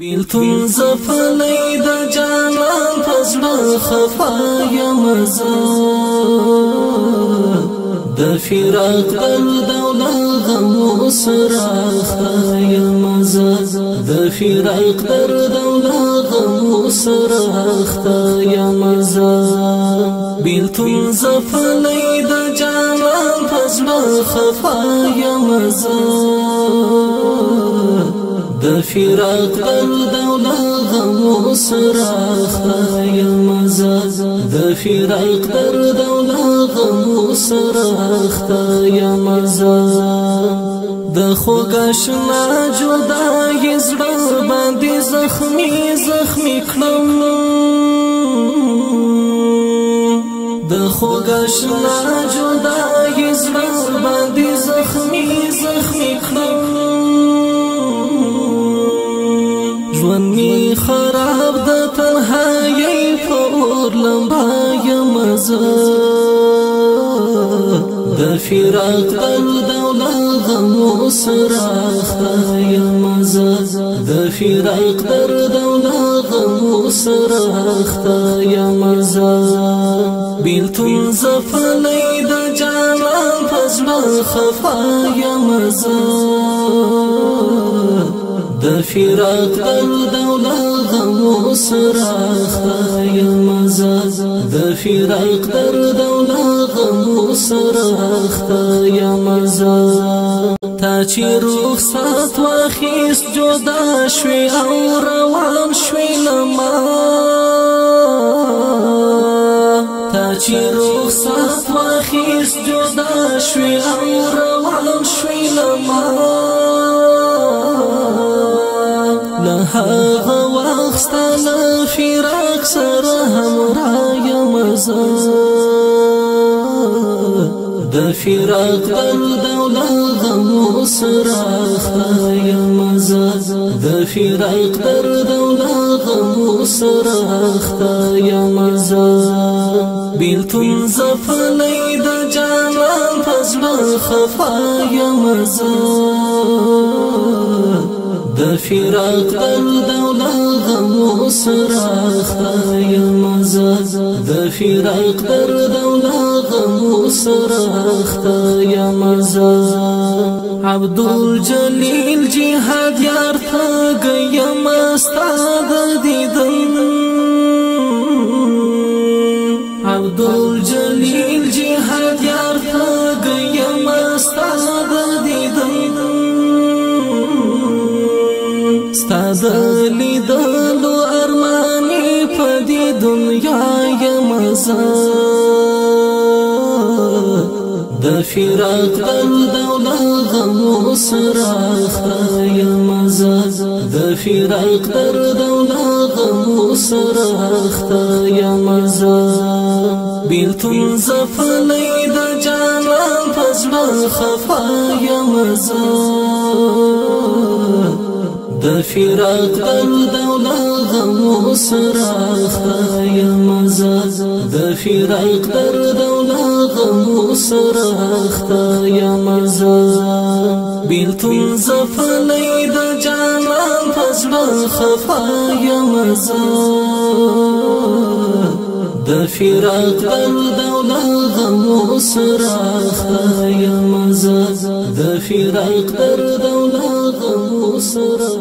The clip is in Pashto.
بیلتون زفلی دا جانان پزړه خفا یمزه د فراق درد او غم سره اخته یمزه د فراق درد او غم سره اخته یمزه بیلتون زفلی دا جانان پزړه خفا یمزه د فراق درد او غم سره اخته یمزه د فراق درد او غم سره اخته یمزه د خوګشنا جدای زړه باندې زخمی کړم د خوګشنا جدای زړه باندې زخمی کړم ژوند می خراب د تنهایی په اور لمبا یمزه د فراق درد او غم سره اخته یمزه د فراق درد او غم سره اخته یمزه بیلتون زفلی د جانان پزړه خفا یمزه د فراق درد او غم سره اخته یمزه د فراق درد او غم سره اخته یمزه تا چې رخصت واخیست جدا شوی او روان شوی لما تا چې رخصت واخیست جدا شوی او روان شوی لما هغه وخت ستاسو فراق سره همراه یمزه د فراق درد او غم سره اخته یمزه د فراق درد او غم سره اخته یمزه بیلتون زفلی د جانان پزړه خفا یمزه د فراق درد او غم سره اخته یمزه د فراق درد او غم سره اخته یمزه عبدالجلیل جهاد یار ته گیم استاد دیدن عبدالجلیل جهاد یار ته گیم استاد دیدن ستاد لیدلو ارمانی په دې دنیا یمزه د فراق درد او غم سره اخته یمزه د فراق درد او غم سره اخته یمزه بیلتون زفلی د جانان پزړه خفا یمزه د فراق درد او غم سره اخته یمزه د فراق درد او غم سره اخته یمزه بیلتون زفلی د جانان پزړه خفا یمزه د فراق درد او غم سره اخته یمزه د فراق درد او غم سره